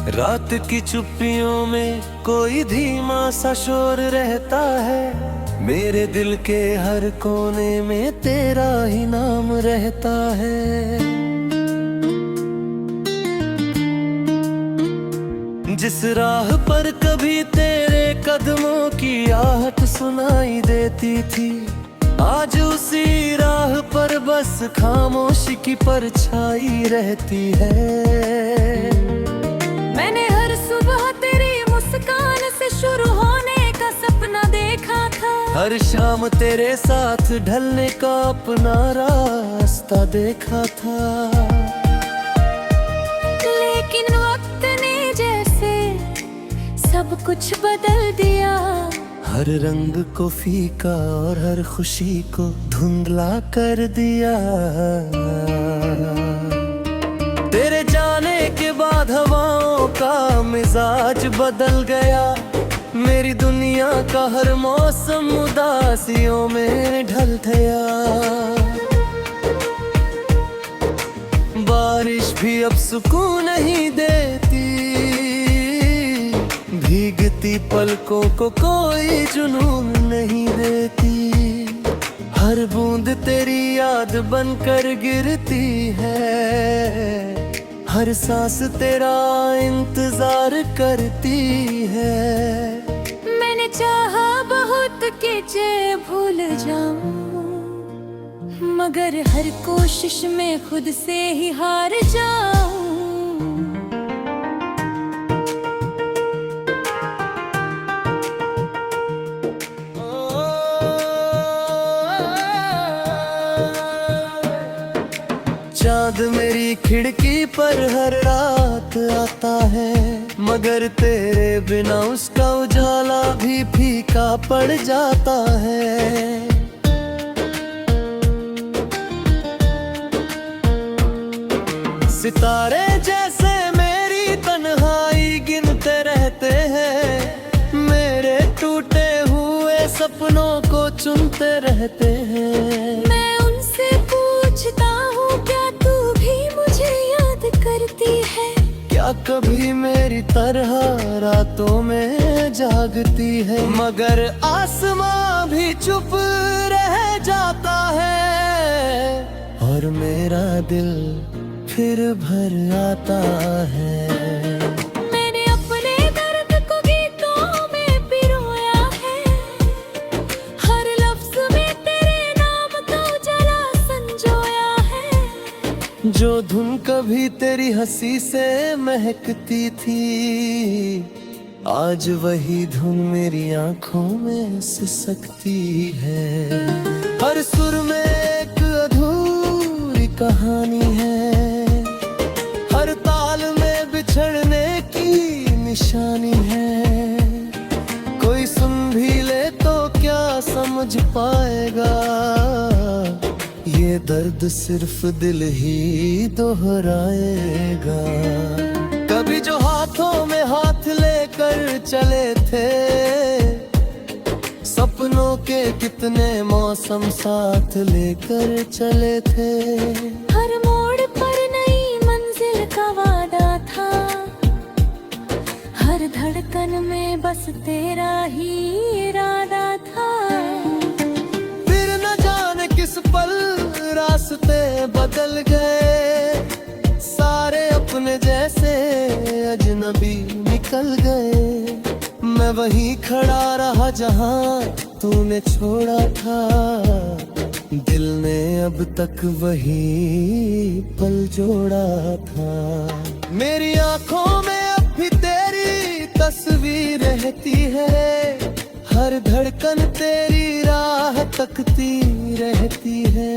रात की चुप्पियों में कोई धीमा सा शोर रहता है, मेरे दिल के हर कोने में तेरा ही नाम रहता है। जिस राह पर कभी तेरे कदमों की आहट सुनाई देती थी, आज उसी राह पर बस खामोशी की परछाई रहती है। मैंने हर सुबह तेरी मुस्कान से शुरू होने का सपना देखा था, हर शाम तेरे साथ ढलने का अपना रास्ता देखा था। लेकिन वक्त ने जैसे सब कुछ बदल दिया, हर रंग को फीका और हर खुशी को धुंधला कर दिया। तेरे जाने के बाद हवाओं का मिजाज बदल गया, मेरी दुनिया का हर मौसम उदासियों में ढल गया। बारिश भी अब सुकून नहीं देती, भीगती पलकों को कोई जुनून नहीं देती। हर बूंद तेरी याद बनकर गिरती है, हर सांस तेरा इंतजार करती है। मैंने चाहा बहुत कि जे भूल जाऊं, मगर हर कोशिश में खुद से ही हार जाऊं। चाँद मेरी खिड़की पर हर रात आता है, मगर तेरे बिना उसका उजाला भी फीका पड़ जाता है। सितारे जैसे मेरी तन्हाई गिनते रहते हैं, मेरे टूटे हुए सपनों को चुनते रहते हैं। मैं उनसे पूछता हूँ, क्या तू भी मुझे याद करती है? क्या कभी मेरी तरह रातों में जागती है? मगर आसमां भी चुप रह जाता है, और मेरा दिल फिर भर आता है। मैंने अपने दर्द को गीतों में पिरोया है, हर लफ्ज में तेरे नाम का उजाला संजोया है। जो धुन कभी तेरी हंसी से महकती थी, आज वही धुन मेरी आंखों में सिसकती है। हर सुर में एक अधूरी कहानी है, हर ताल में बिछड़ने की निशानी है। कोई सुन भी ले तो क्या समझ पाएगा, ये दर्द सिर्फ दिल ही दोहराएगा। कभी जो हाथों में हाथ लेकर चले थे, सपनों के कितने मौसम साथ लेकर चले थे। हर मोड़ पर नई मंजिल का वादा था, हर धड़कन में बस तेरा ही इरादा था। फिर न जाने किस पल रास्ते बदल गए, सारे अपने जैसे अजनबी निकल गए। मैं वहीं खड़ा रहा जहां तूने छोड़ा था, दिल ने अब तक वही पल जोड़ा था। मेरी आंखों में अब भी तेरी तस्वीर रहती है, हर धड़कन तेरी राह तकती रहती है।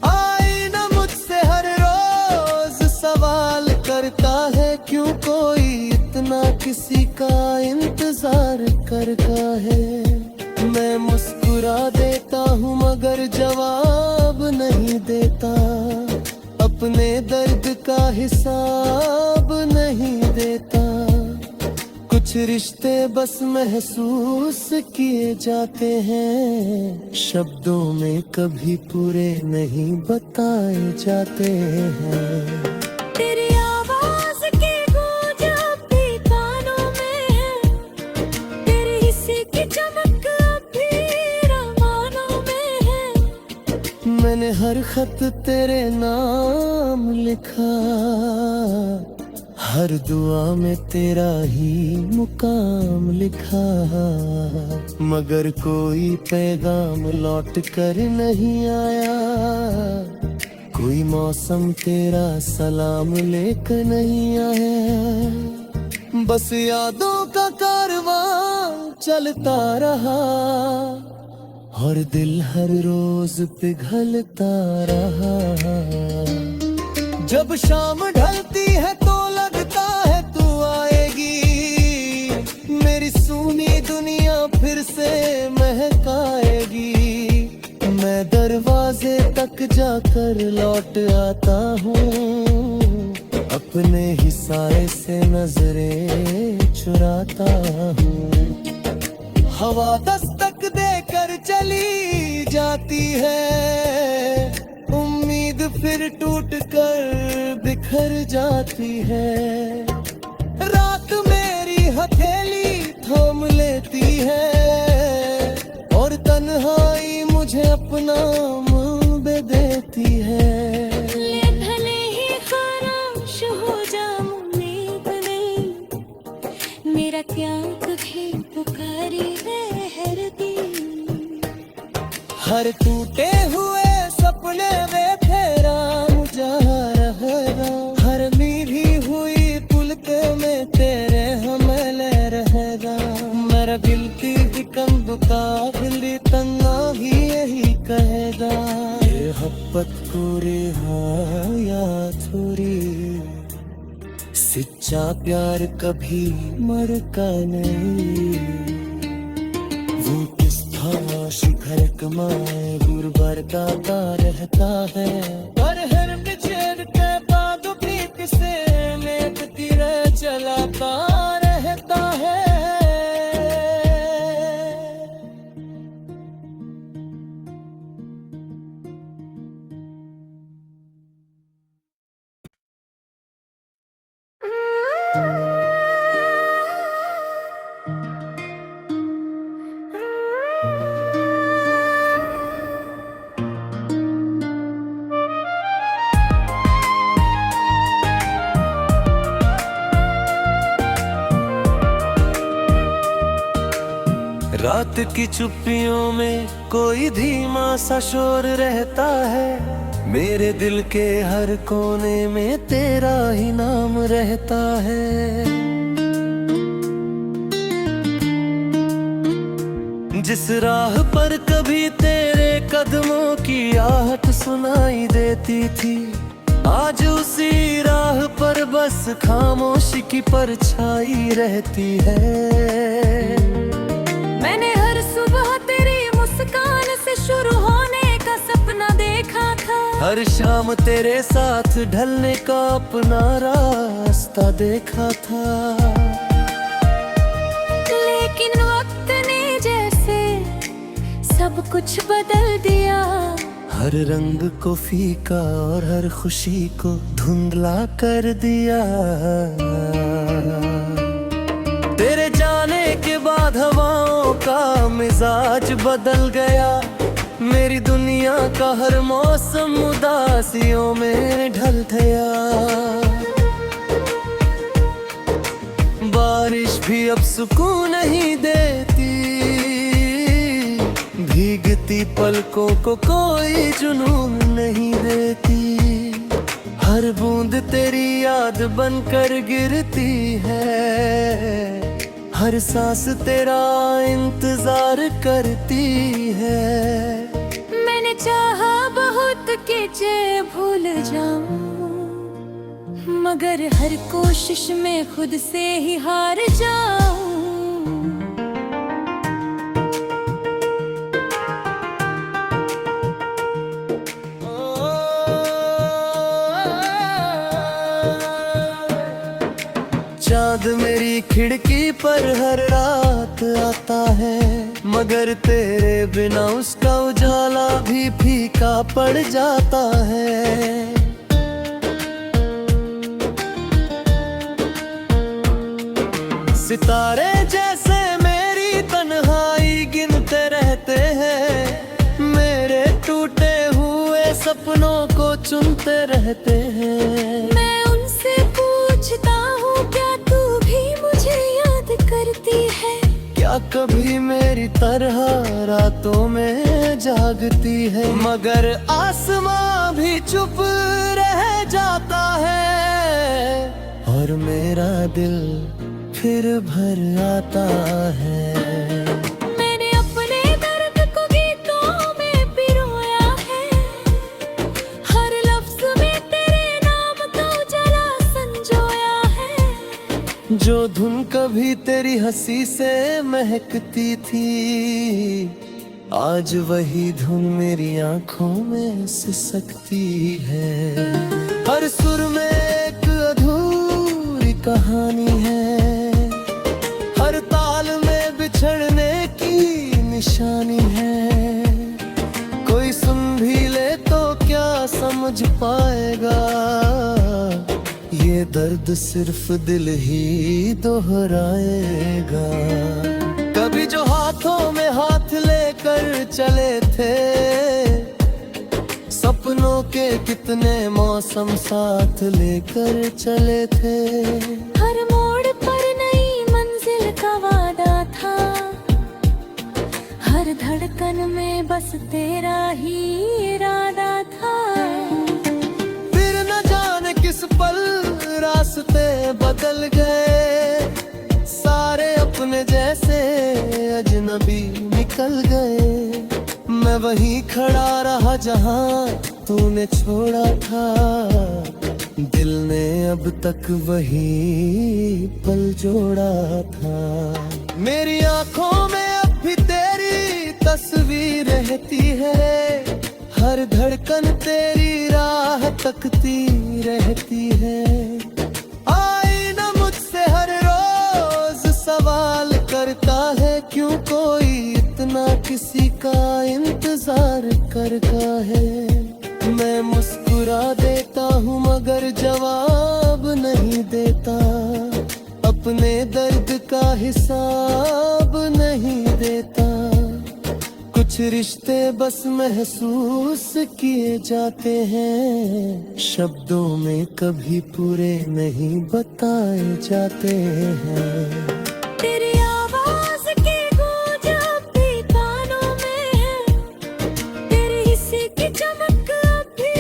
आईना मुझसे हर रोज सवाल करता है, क्यों कोई इतना किसी का इंतजार करता है। मैं मुस्कुरा देता हूँ मगर जवाब नहीं देता। हिसाब नहीं देता। कुछ रिश्ते बस महसूस किए जाते हैं, शब्दों में कभी पूरे नहीं बताए जाते हैं। तेरी आवाज की गूंज अब भी कानों में है, तेरे हिस्से की चमक अब भी रमानों में है। मैंने हर खत तेरे नाम लिखा, हर दुआ में तेरा ही मुकाम लिखा, मगर कोई पैगाम लौट कर नहीं आया। कोई मौसम तेरा सलाम लेकर नहीं आया। बस यादों का कारवां चलता रहा, और दिल हर रोज पिघलता रहा। जब शाम ढलती है तो लगता है तू आएगी, मेरी सूनी दुनिया फिर से महकाएगी। मैं दरवाजे तक जाकर लौट आता हूँ, अपने ही साए से नजरें चुराता हूँ। हवा दस्तक देकर चली जाती है, उम्मीद फिर टूट कर बिखर जाती है। रात मेरी हथेली थाम लेती है, और तन्हाई मुझे अपना मुंह दे देती है। ले भले ही खामोश हो जाऊं नींद में, मेरा क्या कभी पुकारी रहती। हर टूटे हुए सपने वे तेरा मुजाहरा, हर मीठी हुई पुलके में तेरे हमले रहेगा। मेरा दिल की कंब का दिल तन्ना भी यही कहेगा, ये मोहब्बत पूरी है या थोड़ी, सच्चा प्यार कभी मरता नहीं। वो किस खामोश घर कमाए गुरबर गाता रहता है, पर हर बिछड़ के बाद भी किसे में तीर चलाता रहता है। रात की चुप्पियों में कोई धीमा सा शोर रहता है, मेरे दिल के हर कोने में तेरा ही नाम रहता है। जिस राह पर कभी तेरे कदमों की आहट सुनाई देती थी, आज उसी राह पर बस खामोशी की परछाई रहती है। मैंने हर सुबह तेरी मुस्कान से शुरू होने का सपना देखा था, हर शाम तेरे साथ ढलने का अपना रास्ता देखा था। लेकिन वक्त ने जैसे सब कुछ बदल दिया, हर रंग को फीका और हर खुशी को धुंधला कर दिया। तेरे जाने के बाद हवाओं का मिजाज बदल गया, मेरी दुनिया का हर मौसम उदासियों में ढल गया। बारिश भी अब सुकून नहीं देती, भीगती पलकों को कोई जुनून नहीं देती। हर बूंद तेरी याद बनकर गिरती है, हर सांस तेरा इंतजार करती है। मैंने चाहा बहुत कि जे भूल जाऊं, मगर हर कोशिश में खुद से ही हार जाऊं। याद मेरी खिड़की पर हर रात आता है, मगर तेरे बिना उसका उजाला भी फीका पड़ जाता है। सितारे जैसे मेरी तन्हाई गिनते रहते हैं, मेरे टूटे हुए सपनों को चुनते रहते हैं। मैं उनसे पूछता हूँ क्या तू भी मुझे याद करती है? क्या कभी मेरी तरह रातों में जागती है? मगर आसमां भी चुप रह जाता है और मेरा दिल फिर भर आता है। मैंने अपने दर्द को गीतों में पिरोया है, हर लफ्ज में तेरे नाम का उजाला संजोया है। जो धुन कभी तेरी हंसी से महकती थी, आज वही धुन मेरी आंखों में सिसकती है। हर सुर में एक अधूरी कहानी है, हर ताल में बिछड़ने की निशानी है। कोई सुन भी ले तो क्या समझ पाएगा, ये दर्द सिर्फ दिल ही दोहराएगा। कभी जो हाथों में हाथ लेकर चले थे, सपनों के कितने मौसम साथ लेकर चले थे। हर मोड़ पर नई मंजिल का वादा था, हर धड़कन में बस तेरा ही इरादा था। फिर न जाने किस पल रास्ते बदल गए, सारे अपने जैसे अजनबी निकल गए। मैं वहीं खड़ा रहा जहां तूने छोड़ा था, दिल ने अब तक वही पल जोड़ा था। मेरी आंखों में अब भी तेरी तस्वीर रहती है, हर धड़कन तेरी राह तकती रहती है। आईना मुझसे हर रोज सवाल करता है, क्यों कोई इतना किसी का इंतजार करता है। मैं मुस्कुरा देता हूँ मगर जवाब नहीं देता, अपने दर्द का हिसाब नहीं देता। कुछ रिश्ते बस महसूस किए जाते हैं, शब्दों में कभी पूरे नहीं बताए जाते हैं। तेरी आवाज की गूंज अब भी कानों में है, तेरे हिस्से की चमक अब भी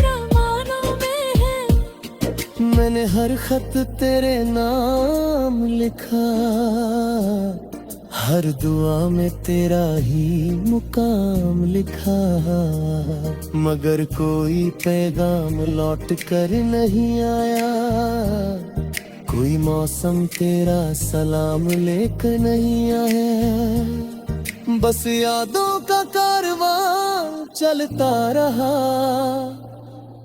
रमानों में है। मैंने हर खत तेरे नाम लिखा, हर दुआ में तेरा ही मुकाम लिखा, मगर कोई पैगाम लौट कर नहीं आया। कोई मौसम तेरा सलाम लेकर नहीं आया। बस यादों का कारवां चलता रहा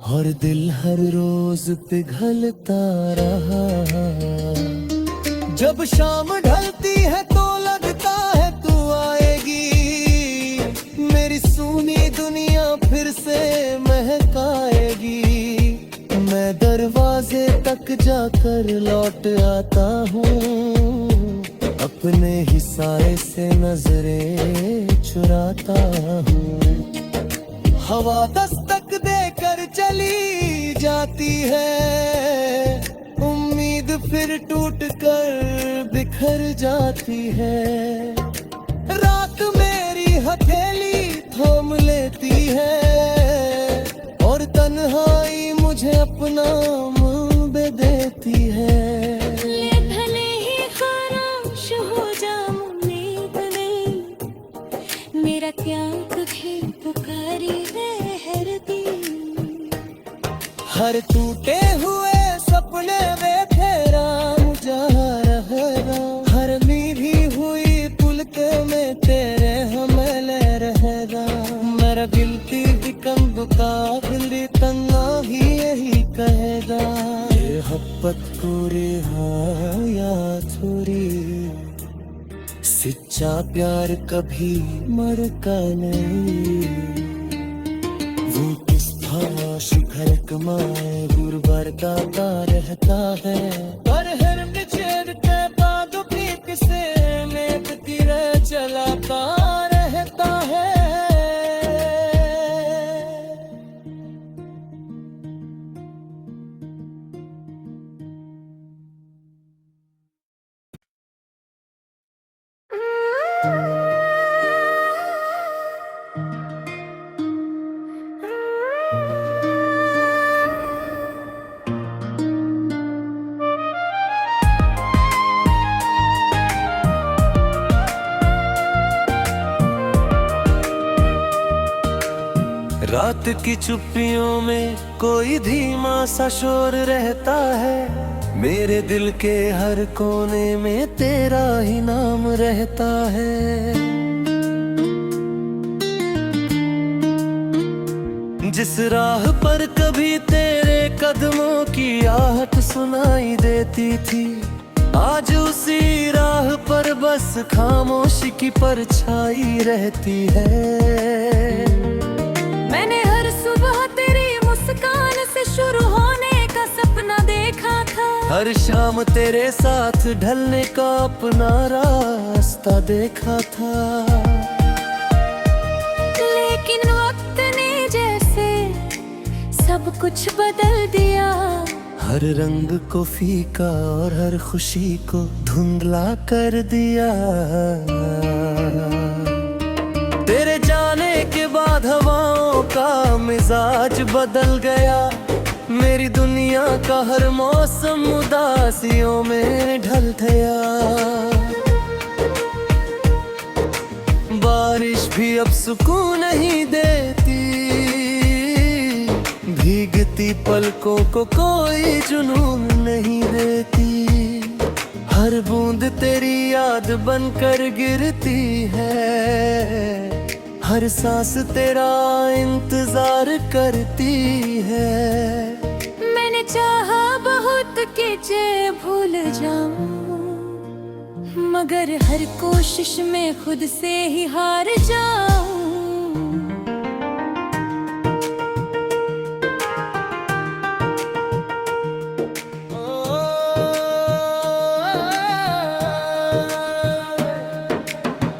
और दिल हर रोज पिघलता रहा। जब शाम ढलती है तो लगता है तू आएगी, मेरी सूनी दुनिया फिर से महकाएगी। मैं दरवाजे तक जाकर लौट आता हूँ, अपने ही साए से नजरें चुराता हूँ। हवा दस्तक देकर चली जाती है, उम्मीद फिर टूट कर बिखर जाती है। रात मेरी हथेली थाम लेती है और तन्हाई मुझे अपना मुंबे देती है। ले भले ही खामोश हो जाऊं उम्मीद नहीं, मेरा क्या तुझे पुकारी रहती। हर टूटे हुए सपने वे फेरा जा रहेगा, हर नीवी हुई पुलके में तेरे हमले रहेगा। मेरा गिलती भी कम काबिली तन्ना ही यही कहेगा, ये मोहब्बत पूरी हाँ या थोड़ी, सच्चा प्यार कभी मरता नहीं। वो किस भाव शिखर कमाए गुरबर गाता रहता है, पर हर निचेर के बाद भी किसे नेत तीर चलाता रहता है। रात की चुप्पियों में कोई धीमा सा शोर रहता है, मेरे दिल के हर कोने में तेरा ही नाम रहता है। जिस राह पर कभी तेरे कदमों की आहट सुनाई देती थी, आज उसी राह पर बस खामोशी की परछाई रहती है। मैंने हर सुबह तेरी मुस्कान से शुरू होने का सपना देखा था, हर शाम तेरे साथ ढलने का अपना रास्ता देखा था। लेकिन वक्त ने जैसे सब कुछ बदल दिया, हर रंग को फीका और हर खुशी को धुंधला कर दिया। तेरे जाने के बाद हवाओं का मिजाज बदल गया, मेरी दुनिया का हर मौसम उदासियों में ढल गया। बारिश भी अब सुकून नहीं देती, भीगती पलकों को कोई जुनून नहीं देती। हर बूंद तेरी याद बनकर गिरती है, हर सांस तेरा इंतजार करती है। मैंने चाहा बहुत कि जे भूल जाऊं, मगर हर कोशिश में खुद से ही हार जाऊं।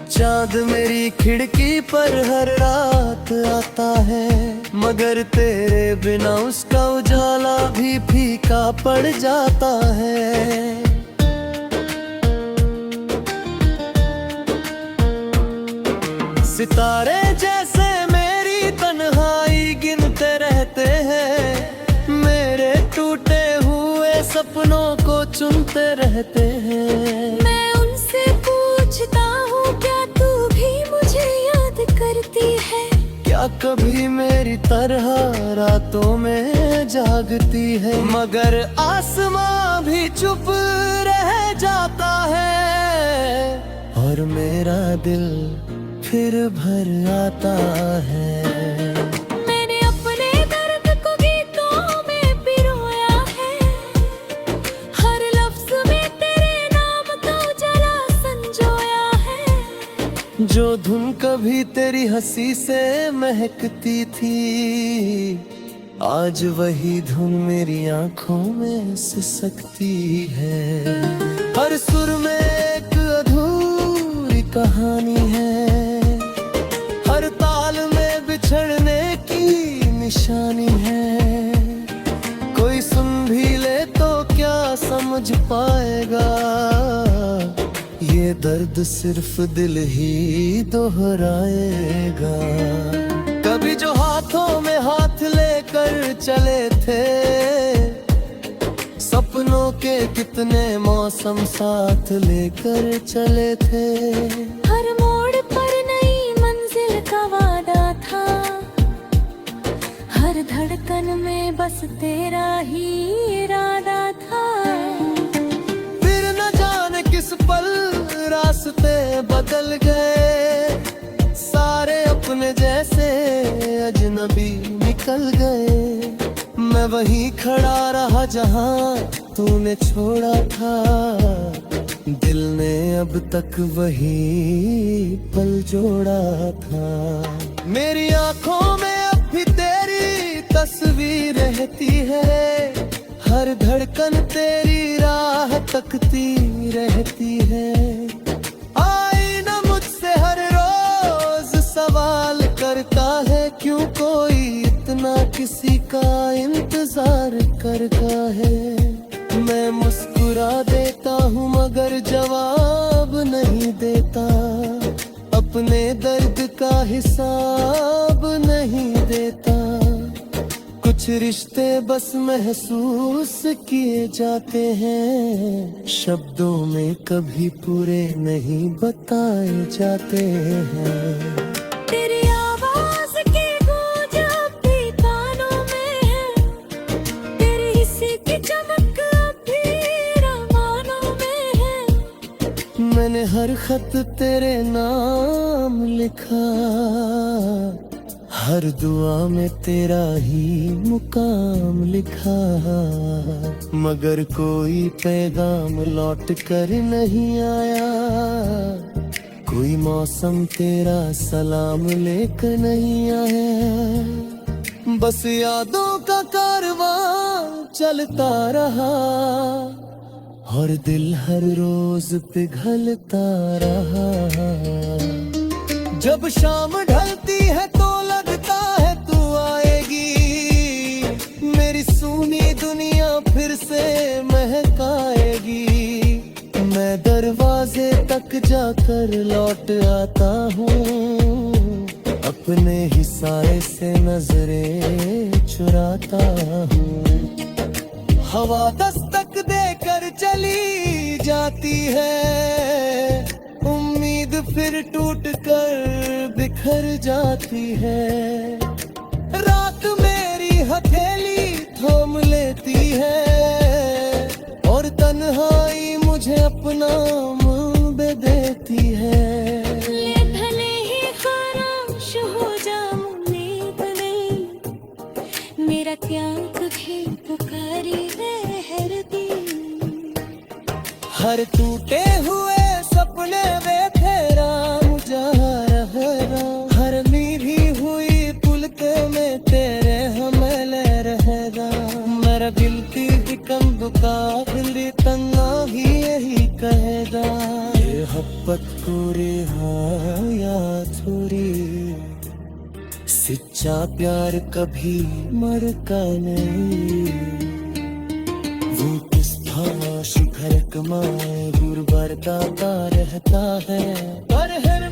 चाँद मेरी खिड़की पर हर रात आता है, मगर तेरे बिना उसका उजाला भी फीका पड़ जाता है। सितारे जैसे मेरी तन्हाई गिनते रहते हैं, मेरे टूटे हुए सपनों को चुनते रहते हैं। मैं उनसे पूछता हूँ क्या तू भी मुझे याद करती है, क्या कभी मेरी तरह रातों में जागती है। मगर आसमां भी चुप रह जाता है, और मेरा दिल फिर भर आता है। मैंने अपने दर्द को गीतों में पिरोया है, हर लफ्ज में तेरे नाम का उजाला संजोया है। जो धुन कभी तेरी हंसी से महकती थी, आज वही धुन मेरी आंखों में सिसकती है। हर सुर में एक अधूरी कहानी है, हर ताल में बिछड़ने की निशानी है। कोई सुन भी ले तो क्या समझ पाएगा, ये दर्द सिर्फ दिल ही दोहराएगा। कभी जो हाथों में हाथ लेकर चले थे, सपनों के कितने मौसम साथ लेकर चले थे। हर मोड़ पर नई मंजिल का वादा था, हर धड़कन में बस तेरा ही इरादा था। फिर न जाने किस पल रास्ते बदल गए, सारे अपने जैसे अजनबी निकल गए। मैं वहीं खड़ा रहा जहां तूने छोड़ा था। दिल ने अब तक वही पल जोड़ा था। मेरी आंखों में अब भी तेरी तस्वीर रहती है, हर धड़कन तेरी राह तकती रहती है। आईना मुझसे हर रोज सवाल करता है, क्यों कोई इतना किसी का इंतजार करता है। मैं मुस्कुरा देता हूँ मगर जवाब नहीं देता, अपने दर्द का हिसाब नहीं देता। कुछ रिश्ते बस महसूस किए जाते हैं, शब्दों में कभी पूरे नहीं बताए जाते हैं। तेरी आवाज की गूंज अब भी कानों में है, तेरे हिस्से की चमक अब भी रमानों में है। मैंने हर खत तेरे नाम लिखा, हर दुआ में तेरा ही मुकाम लिखा। मगर कोई पैगाम लौट कर नहीं आया, कोई मौसम तेरा सलाम लेकर नहीं आया। बस यादों का कारवां चलता रहा, और दिल हर रोज पिघलता रहा। जब शाम ढलती है तो लगता है तू आएगी, मेरी सूनी दुनिया फिर से महकाएगी। मैं दरवाजे तक जाकर लौट आता हूँ, अपने ही साए से नजरें चुराता हूँ। हवा दस्तक देकर चली जाती है, उम्मीद फिर टूट कर बिखर जाती है। रात मेरी हथेली थाम लेती है, और तन्हाई मुझे अपना मुंह दे देती है। ले भले ही खामोश हो जाऊं नींद में, मेरा क्या कभी पुकारी रहती। हर टूटे हुए सपने वे तेरा मुजाहरा, हर नीरी हुई पुलके में तेरे हमले रहेगा। मेरा दिल की कंबका दिल तना भी यही कहेगा, ये हब्बत पूरी हाँ या थोड़ी, सच्चा प्यार कभी मरता नहीं। वो किस खामोश घर कमाए गुरबरदाता रहता है, पर हर